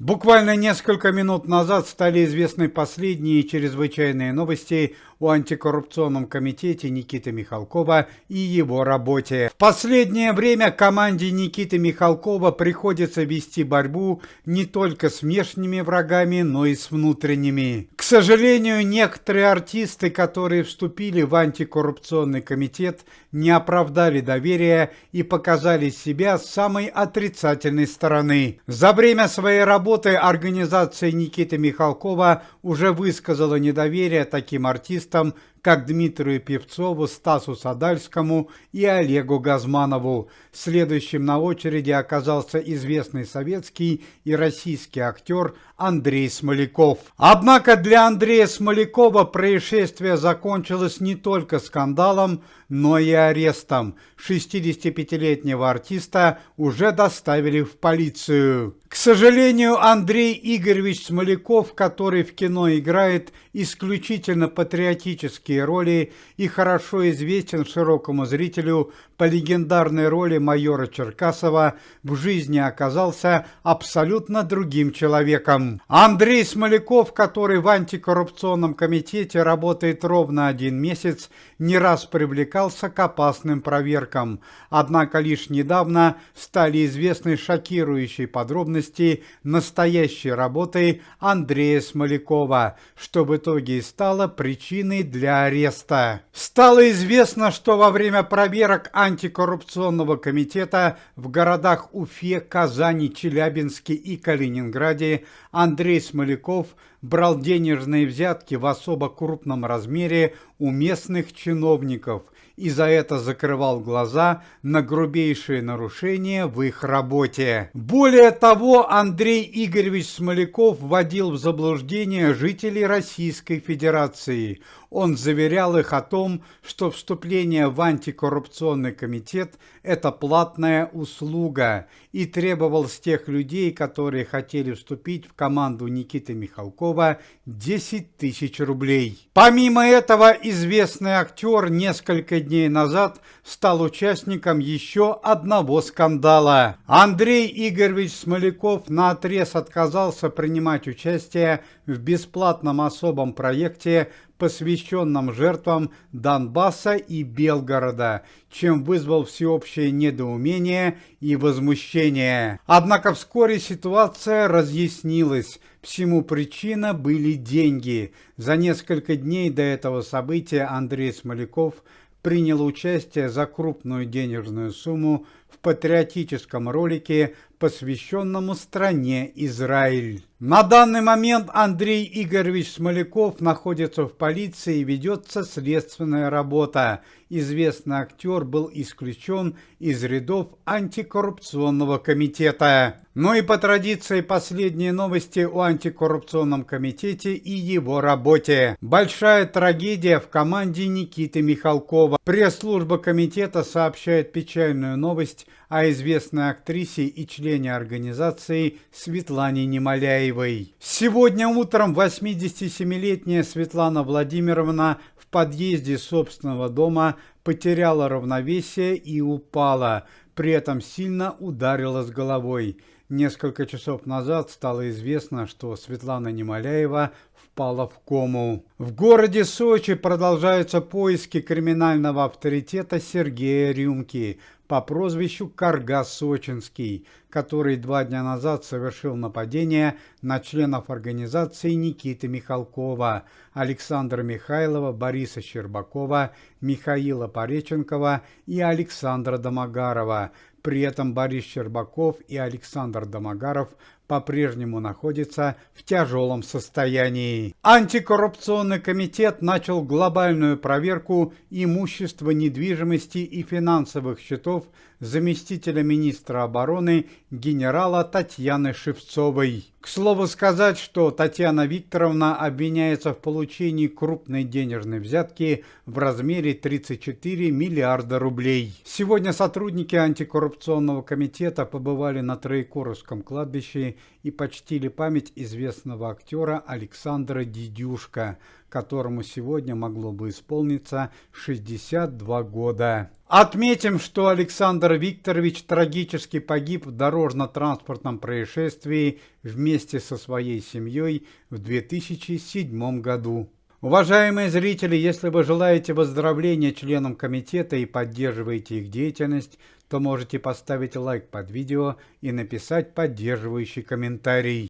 Буквально несколько минут назад стали известны последние чрезвычайные новости о антикоррупционном комитете Никиты Михалкова и его работе. В последнее время команде Никиты Михалкова приходится вести борьбу не только с внешними врагами, но и с внутренними. К сожалению, некоторые артисты, которые вступили в антикоррупционный комитет, не оправдали доверия и показали себя с самой отрицательной стороны. За время своей работы организация Никиты Михалкова уже высказала недоверие таким артистам, как Дмитрию Певцову, Стасу Садальскому и Олегу Газманову. Следующим на очереди оказался известный советский и российский актер Андрей Смоляков. Однако для Андрея Смолякова происшествие закончилось не только скандалом, но и арестом. 65-летнего артиста уже доставили в полицию. К сожалению, Андрей Игоревич Смоляков, который в кино играет исключительно патриотические роли и хорошо известен широкому зрителю по легендарной роли майора Черкасова, в жизни оказался абсолютно другим человеком. Андрей Смоляков, который в антикоррупционном комитете работает ровно 1 месяц, не раз привлекался к опасным проверкам. Однако лишь недавно стали известны шокирующие подробности настоящей работы Андрея Смолякова, что в итоге и стало причиной для ареста. Стало известно, что во время проверок антикоррупционного комитета в городах Уфе, Казани, Челябинске и Калининграде Андрей Смоляков брал денежные взятки в особо крупном размере у местных чиновников и за это закрывал глаза на грубейшие нарушения в их работе. Более того, Андрей Игоревич Смоляков вводил в заблуждение жителей Российской Федерации. Он заверял их о том, что вступление в антикоррупционный комитет – это платная услуга, и требовал с тех людей, которые хотели вступить в команду Никиты Михалкова, 10 тысяч рублей. Помимо этого, известный актер несколько дней назад стал участником еще одного скандала. Андрей Игоревич Смоляков наотрез отказался принимать участие в бесплатном особом проекте, посвященном жертвам Донбасса и Белгорода, чем вызвал всеобщее недоумение и возмущение. Однако вскоре ситуация разъяснилась. Всему причина были деньги. За несколько дней до этого события Андрей Смоляков принял участие за крупную денежную сумму в патриотическом ролике, посвященному стране Израиль. На данный момент Андрей Игоревич Смоляков находится в полиции и ведется следственная работа. Известный актер был исключен из рядов антикоррупционного комитета. Но и по традиции последние новости о антикоррупционном комитете и его работе. Большая трагедия в команде Никиты Михалкова. Пресс-служба комитета сообщает печальную новость о известной актрисе и члене организации Светлане Немоляевой. Сегодня утром 87-летняя Светлана Владимировна в подъезде собственного дома потеряла равновесие и упала, при этом сильно ударилась головой. Несколько часов назад стало известно, что Светлана Немоляева впала в кому. В городе Сочи продолжаются поиски криминального авторитета Сергея Рюмки по прозвищу Каргас Сочинский, который 2 дня назад совершил нападение на членов организации Никиты Михалкова, Александра Михайлова, Бориса Щербакова, Михаила Пореченкова и Александра Домогарова. При этом Борис Щербаков и Александр Домогаров по-прежнему находятся в тяжелом состоянии. Антикоррупционный комитет начал глобальную проверку имущества, недвижимости и финансовых счетов заместителя министра обороны генерала Татьяны Шевцовой. К слову сказать, что Татьяна Викторовна обвиняется в получении крупной денежной взятки в размере 34 миллиарда рублей. Сегодня сотрудники антикоррупционного комитета побывали на Троекуровском кладбище и почтили память известного актера Александра Дидюшка, которому сегодня могло бы исполниться 62 года. Отметим, что Александр Викторович трагически погиб в дорожно-транспортном происшествии вместе со своей семьей в 2007 году. Уважаемые зрители, если вы желаете выздоровления членам комитета и поддерживаете их деятельность, то можете поставить лайк под видео и написать поддерживающий комментарий.